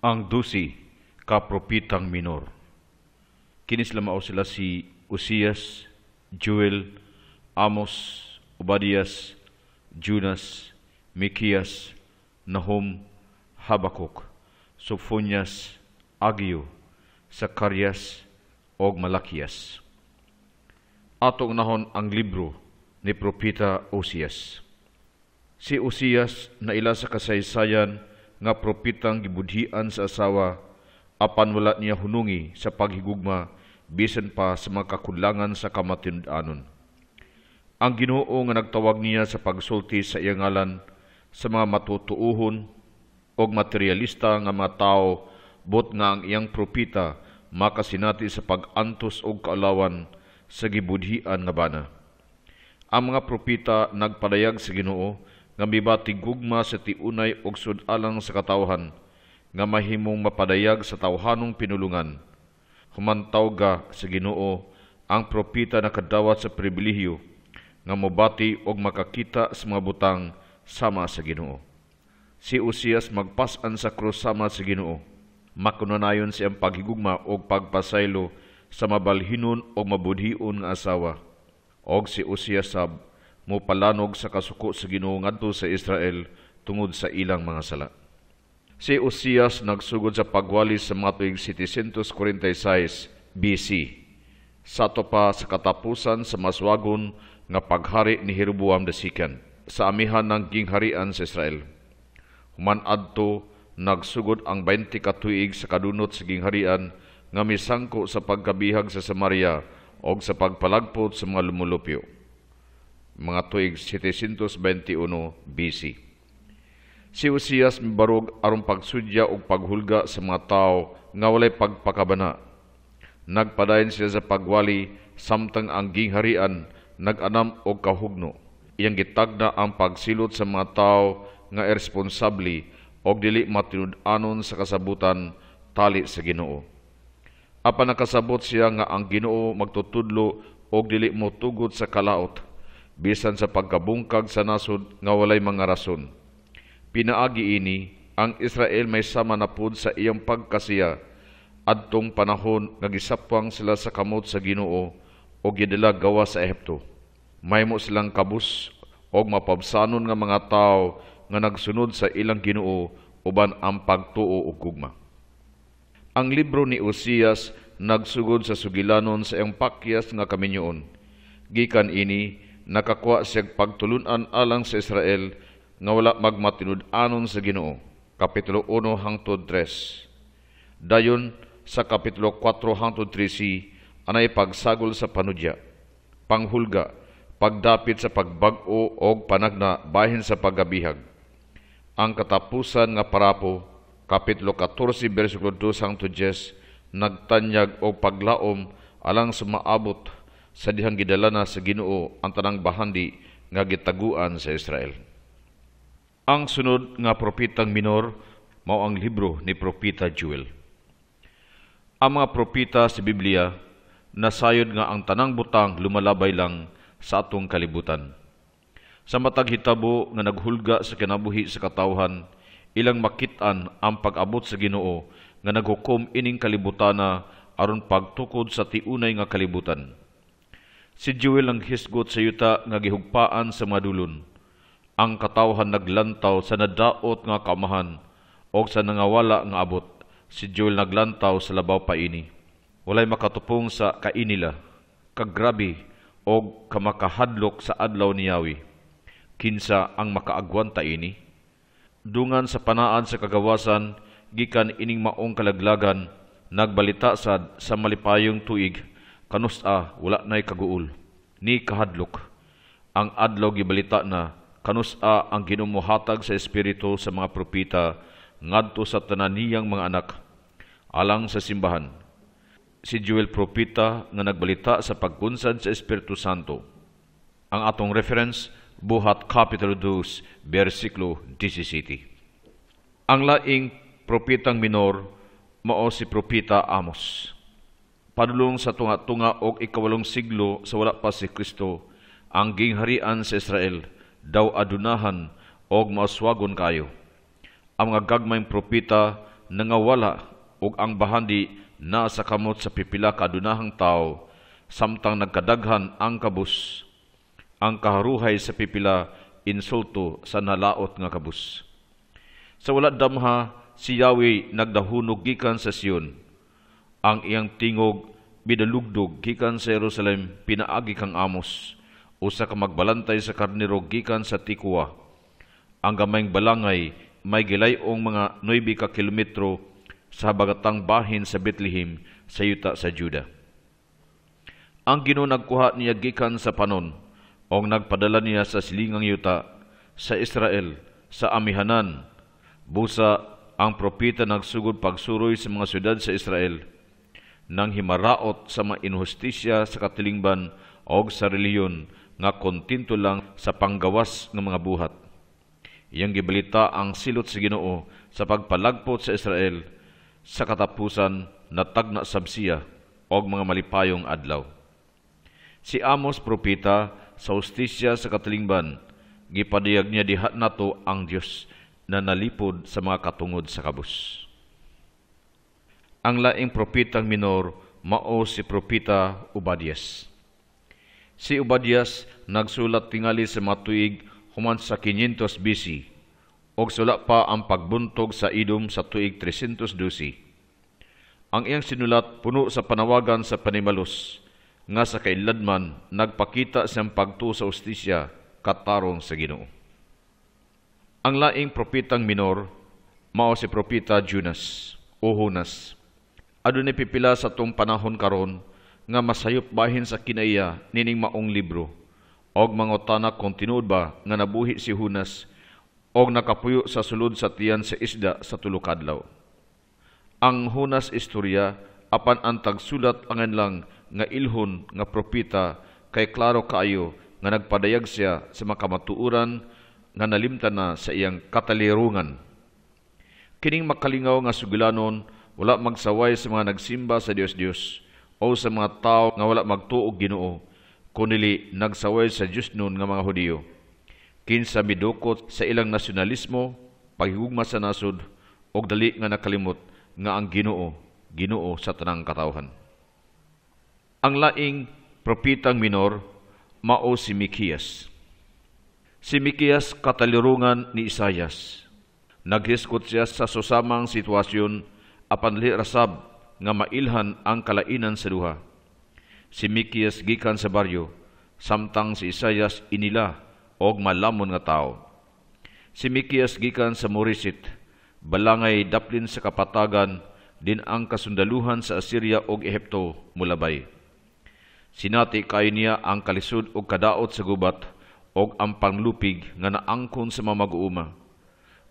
ang 12 ka propitang minor. Kinis lamao sila si Uzias, Joel, Amos, Obadias, Jonas, Mikias, Nahum, Habakuk, Sophonias, Agio, Zacarias, og Malakias. Atong nahon ang libro ni propita Uzias. Si Uzias na ila sa kasaysayan nga propitang gibudhian sa asawa apan wala niya hunungi sa paghigugma bisan pa sa mga kakulangan sa kamatinud-anon. Ang Ginoo nga nagtawag niya sa pagsulti sa iyang ngalan sa mga matutuuhon o materialista nga mga tao bot nga ang iyang propita makasinati sa pag-antos o kaalawan sa gibudhian nga bana. Ang mga propita nagpadayag sa Ginoo nga mibatig gugma sa tiunay og sudalang sa katawhan nga mahimong mapadayag sa tawhanong pinulungan. Humantaw ga sa Ginoo ang propita nakadawat sa pribilehiyo nga mobati og makakita sa mga butang sama sa Ginoo. Si Uzias magpas-an sa krus sama sa Ginoo. Makunanayon siyang paghigugma og pagpasaylo sa mabalhinon o mabudhion nga asawa. Og si Uzias sab mo palanog sa kasuko sa Ginoo ngadto sa Israel tungod sa ilang mga sala. Si Uzias nagsugod sa pagwalis sa mga tuig 746 BC. Sato pa sa katapusan sa maswagon nga paghari ni Jeroboam II sa amihan ng gingharian sa Israel. Human adto nagsugod ang 20 ka tuig sa kadunot sa gingharian nga misangko sa pagkabihag sa Samaria o sa pagpalagpot sa mga lumulupyo. Mga tuig 721 BC. Si Uzias mibarog aron pagsudya o paghulga sa mga tao nga walay pagpakabana. Nagpadayon siya sa pagwali samtang ang gingharian nag-anam og kahugno. Iyang gitagna ang pagsilot sa mga tao nga irresponsable og dili matinud-anon sa kasabutan tali sa Ginoo. Apan nakasabot siya nga ang Ginoo magtutudlo og dili motugod sa kalaot bisan sa pagkabungkag sa nasod nga walay mga rason. Pinaagi ini ang Israel may sama na pud sa iyang pagkasiya adtong panahon nga gisapwang sila sa kamot sa Ginoo o gidala gawa sa Ehipto. Mahimo silang kabus og mapabsanon nga mga tao nga nagsunod sa ilang Ginoo uban ang pagtuo og gugma. Ang libro ni Uzias nagsugod sa sugilanon sa iyang pakyas nga kaminyoon. Gikan ini nakakuha siyang pagtulunan alang sa Israel nga wala magmatinud-anon sa Ginoo. Kapitulo 1 hangtod 3. Dayon sa kapitulo 4 hangtod 13 anay pagsagol sa panudya, panghulga, pagdapit sa pagbag-o o panagna bahin sa pagabihag. Ang katapusan nga parapo, kapitulo 14 versikulo 2 hangtod 10, nagtanyag o paglaom alang sa maabot sa dihang gidalana sa Ginoo ang tanang bahandi nga gitaguan sa Israel. Ang sunod nga propitang minor mao ang libro ni propita Joel. Ang mga propita sa Biblia nasayod nga ang tanang butang lumalabay lang sa atong kalibutan. Sa matag hitabo nga naghulga sa kinabuhi sa katawhan, ilang makit-an ang pag-abot sa Ginoo nga naghukom ining kalibutana aron pagtukod sa tiunay nga kalibutan. Si Joel ang hisgot sa yuta nga gihugpaan sa madulon. Ang katawhan naglantaw sa nadaot nga kamahan o sa nangawala nga abot. Si Joel naglantaw sa labaw pa ini. Walay makatupong sa kainila, kagrabe o kamakahadlok sa adlaw ni Yahweh. Kinsa ang makaagwanta ini? Dungan sa panaan sa kagawasan, gikan ining maong kalaglagan, nagbalita sad sa malipayong tuig, kanusa wala na'y kaguol, ni kahadlok. Ang adlaw gibalita na, kanusa ang ginumuhatag sa Espiritu sa mga propita, ngadto sa tananiyang mga anak, alang sa simbahan. Si Joel propita nga nagbalita sa pagkunsad sa Espiritu Santo. Ang atong reference, Buhat Kapitulo 2, versikulo 17. Ang laing propitang minor mao si propita Amos. Padulong sa tunga-tunga og ikawalong siglo sa wala pa si Kristo, ang gingharian sa Israel daw adunahan og maaswagon kayo. Ang mga gagmayng propita nangawala ug ang bahandi na sa kamot sa pipila ka adunahang tao, samtang nagkadaghan ang kabus. Ang kaharuhay sa pipila insulto sa nalaot nga kabus. Sa wala damha, si Yahweh nagdahunog gikan sa Sion. Ang iyang tingog bidalugdog gikan sa Jerusalem pinaagi kang Amos, usa ka magbalantay sa karnero gikan sa Tikwa. Ang gamayng balangay may gilayong mga 9 ka kilometro sa habagatang bahin sa Bethlehem sa yuta sa Juda. Ang Ginoo nagkuha niya gikan sa panon o nagpadala niya sa silingang yuta sa Israel, sa amihanan. Busa ang propeta nagsugod pagsuroy sa mga syudad sa Israel, nang himaraot sa mga inhustisya sa katilingban o sa reliyon nga kontinto lang sa panggawas ng mga buhat. Iyang gibalita ang silot sa Ginoo sa pagpalagpot sa Israel sa katapusan na tagna sabsiya o mga malipayong adlaw. Si Amos propeta sa hustisya sa katilingban, gipadayag niya diha nato ang Dios na nalipod sa mga katungod sa kabus. Ang laing propetang minor mao si propeta Obadias. Si Obadias nagsulat tingali sa mga tuig human sa 500 BC og sula pa ang pagbuntog sa Edom sa tuig 312. Ang iyang sinulat puno sa panawagan sa panimalos nga sa kailadman nagpakita siyang pagtuo sa hustisya katarong sa Ginoo. Ang laing propetang minor mao si propeta Jonas o Jonas. Adunay pipila sa tong panahon karon nga masayop bahin sa kinaiya nining maong libro og mangutana kung tinuod ba nga nabuhi si Jonas og nakapuyo sa sulod sa tiyan sa isda sa tulo ka adlaw. Ang Jonas istorya apan ang tagsulat angan lang nga ilhon nga propeta kay klaro kaayo nga nagpadayag siya sa makamatuuran nga nalimtan na sa iyang katalirungan. Kining makalingaw nga sugulanon wala magsaway sa mga nagsimba sa Dios-Dios o sa mga tao nga wala magtuog Ginoo, kunili nagsaway sa Diyos nun nga mga Hudiyo. Kinsa midukot sa ilang nasyonalismo, paghigugma sa nasod, og dali nga nakalimot nga ang Ginoo, Ginoo sa tanang katawhan. Ang laing propetang minor mao si Mikias. Si Mikias katalirungan ni Isayas. Naghiskot siya sa susamang sitwasyon apan dili rasab nga mailhan ang kalainan sa duha. Si Mikias gikan sa baryo, samtang si Isayas inila og malamon nga tao. Si Mikias gikan sa Morisit, balangay daplin sa kapatagan, din ang kasundaluhan sa Assyria og Ehipto mulabay. Sinati kayo niya ang kalisod og kadaot sa gubat og ang panglupig nga naangkon sa mamaguuma.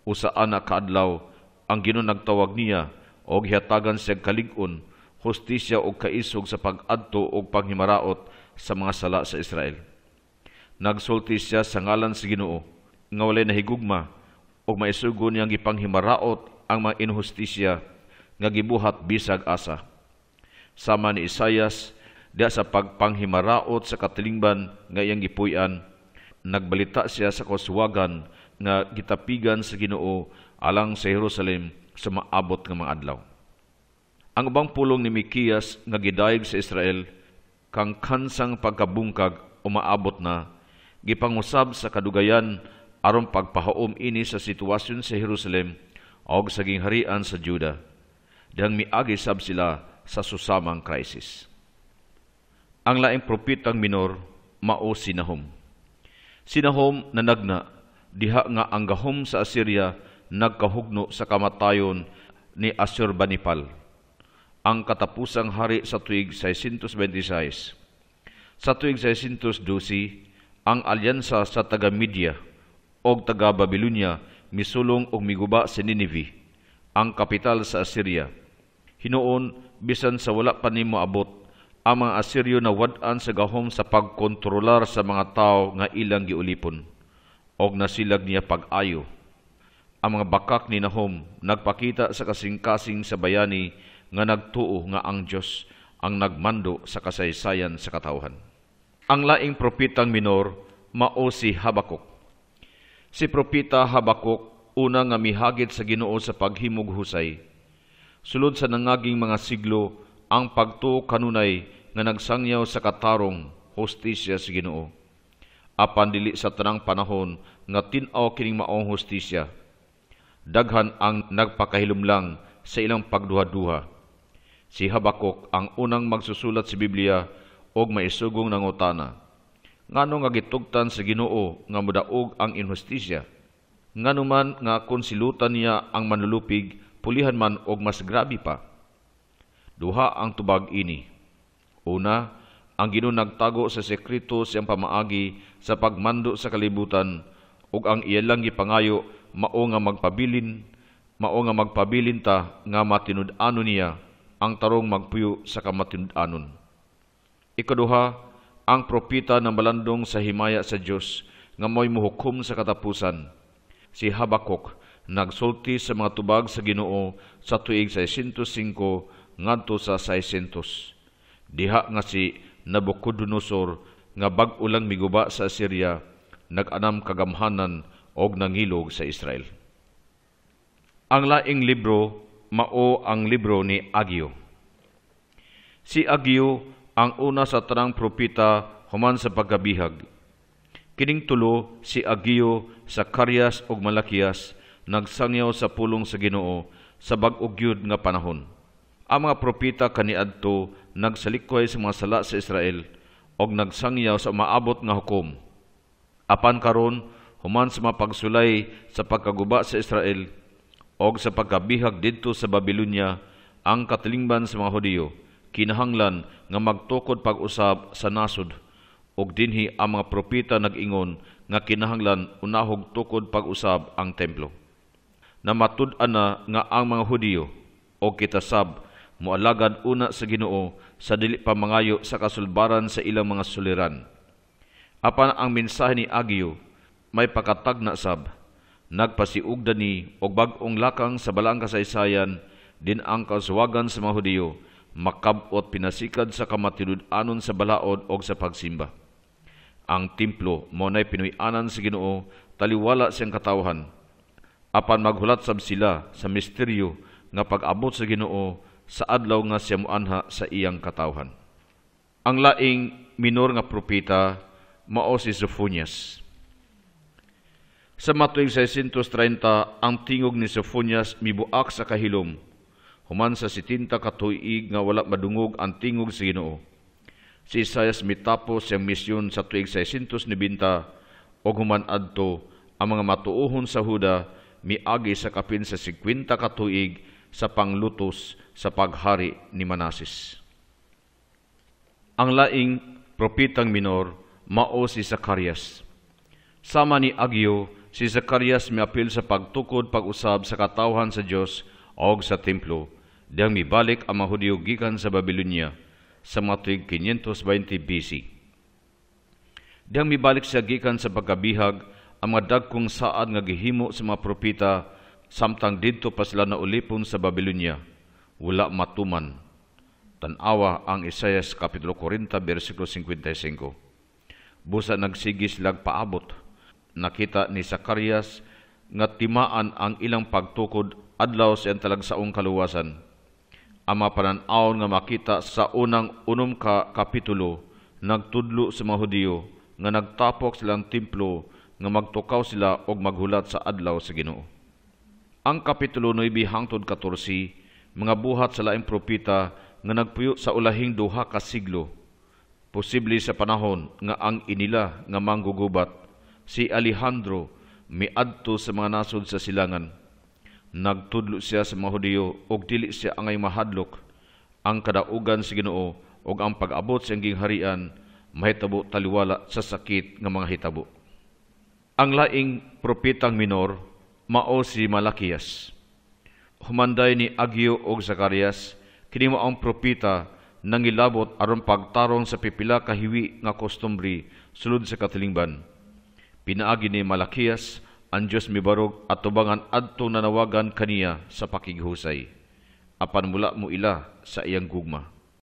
Usaan na kaadlaw ang Ginoo nagtawag niya og hiyatagan siya kalig-on, hustisya og kaisog sa pag-adto og panghimaraot sa mga sala sa Israel. Nagsulti siya sa ngalan sa Ginoo nga walay nahigugma og maisugo niyang gipanghimaraot ang mga inhustisya nga gibuhat bisag asa. Sama ni Isayas diya sa pagpanghimaraot sa katilingban nga iyang gipuy-an, nagbalita siya sa kaswagan nga gitapigan sa Ginoo alang sa Jerusalem sa maabot nga mga adlaw. Ang ubang pulong ni Mikias nga gidayeg sa Israel kang kansang pagkabungkag o maabot na, gipangusab sa kadugayan aron pagpahaom ini sa sitwasyon sa Jerusalem o sa gingharian sa Juda. Dihang miagi sab sila sa susamang krisis. Ang laing propetang minor mao si Nahum. Si Nahum nanagna diha nga ang gahom sa Assyria nagkahugno sa kamatayon ni Assurbanipal, ang katapusang hari sa tuig 626. Sa tuig 612, ang alyansa sa taga-Media o taga-Babylonia misulong og miguba sa Nineveh, ang kapital sa Assyria. Hinuon, bisan sa wala pa nimo abot, ang mga Assyrio na wad-an sa gahom sa pagkontrolar sa mga tao nga ilang giulipon, og nasilag niya pag-ayo. Ang mga bakak ni Nahum nagpakita sa kasing-kasing sa bayani nga nagtuo nga ang Diyos ang nagmando sa kasaysayan sa katawhan. Ang laing propetang minor mao si Habakuk. Si propeta Habakuk una nga mihagit sa Ginoo sa paghimog husay. Sulod sa nangaging mga siglo, ang pagtuo kanunay nga nagsangyaw sa katarong hostisya sa Ginoo. Apan dili sa tanang panahon nga tin-aw kining maong hostisya. Daghan ang nagpakahilumlang sa ilang pagduha-duha. Si Habakuk ang unang magsusulat sa Biblia og maisugong nangutana. Ngano nga gitugtan sa Ginoo nga modaog ang inhostisya? Ngano man nga konsilutan niya ang manlulupig, pulihan man og mas grabe pa. Duha ang tubag ini. Una, ang Ginoo nagtago sa sekreto siyang pamaagi sa pagmando sa kalibutan ug ang iyalang gipangayo mao nga magpabilin ta nga matinud-anon niya ang tarong magpuyo sa kamatinud-anon. Ikaduha, ang propeta ng balandong sa himaya sa Dios nga mo'y muhukom sa katapusan. Si Habakuk nagsulti sa mga tubag sa Ginoo sa tuig 605 ngadto sa 600. Diha nga si Nabucodonosor nga bag-o lang miguba sa Assyria nag-anam kagamhanan og nangilog sa Israel. Ang laing libro mao ang libro ni Ageo. Si Ageo ang una sa tanang propeta human sa pagkabihag. Kining tulo si Ageo, Zacarias ug Malakias nagsangyaw sa pulong sa Ginoo sa bag-o gyud nga panahon. Ang mga propeta kaniadto nagsalikway sa mga sala sa Israel og nagsangyaw sa maabot nga hukom. Apan karon human sa mga pagsulay sa pagkaguba sa Israel og sa pagkabihag didto sa Babylonia, ang katilingban sa mga Hudiyo kinahanglan nga magtukod pag-usab sa nasod og dinhi ang mga propeta nag-ingon nga kinahanglan unahog tukod pag-usab ang templo. Namatud-an na nga ang mga Hudiyo og kitasab moalagad una sa Ginoo sa dili pa mangayo sa kasulbaran sa ilang mga suliran. Apan ang mensahe ni Ageo may pakatagna sab, nagpasiugda ni og bag-ong lakang sa balaang kasaysayan din ang kasuwagan sa mga Hudiyo makab-ot pinasikad sa kamatinud-anon sa balaod og sa pagsimba. Ang templo mo nay pinuy-anan sa Ginoo taliwala siyang katawhan. Apan maghulat sab sila sa misteryo nga pag-abot sa Ginoo sa adlaw nga siya muanha sa iyang katawhan. Ang laing minor nga propeta mao si Sophonias. Sa matuig 630 ang tingog ni Sophonias mibuak sa kahilom human sa 70 ka tuig nga wala madungog ang tingog sa Ginoo. Si Isaias mitapos siyang misyon sa tuig 690 og human adto ang mga matuohon sa Huda miagi sa kapin sa 50 ka tuig sa panglutos sa paghari ni Manases. Ang laing propetang minor mao si Zacarias. Sama ni Ageo, si Zacarias miapil sa pagtukod pag-usab sa katawhan sa Dios og sa templo, diyang mibalik ang mga Hudiyo gikan sa Babylonia sa matuig 520 BC. Diyang mibalik siya gikan sa pagkabihag ang mga dagkong saad nga gihimo sa mga propeta samtang didto pa sila naulipon sa Babylonia, wala matuman. Tanawa ang Isaias Kapitulo 40, versikulo 55. Busa nagsigi silang paabot. Nakita ni Zacarias nga timaan ang ilang pagtukod adlaw sa talagsaong kaluwasan. Ang mga panan-awon nga makita sa unang 6 ka kapitulo nagtudlo sa mga Hudiyo nga nagtapok silang templo nga magtukaw sila og maghulat sa adlaw sa Ginoo. Ang Kapitulo 9 hangtod 14, mga buhat sa laing propeta nga nagpuyo sa ulahing 2 ka siglo. Posible sa panahon nga ang inila nga manggugubat, si Alejandro miadto sa mga nasod sa silangan. Nagtudlo siya sa mga Hudiyo og dili siya angay mahadlok. Ang kadaugan sa Ginoo og ang pag-abot sa gingharian mahitabo taliwala sa sakit nga mga hitabo. Ang laing propetang minor mao si Malakias. Humanday ni Ageo og Zacarias, kini mao ang propeta nangilabot aron pagtarong sa pipila ka hiwi nga kostumbre sulod sa katilingban. Pinaagi ni Malakias ang Dios mibarog at tubangan adto nanawagan kaniya sa pakighusay. Apan mula mo ila sa iyang gugma.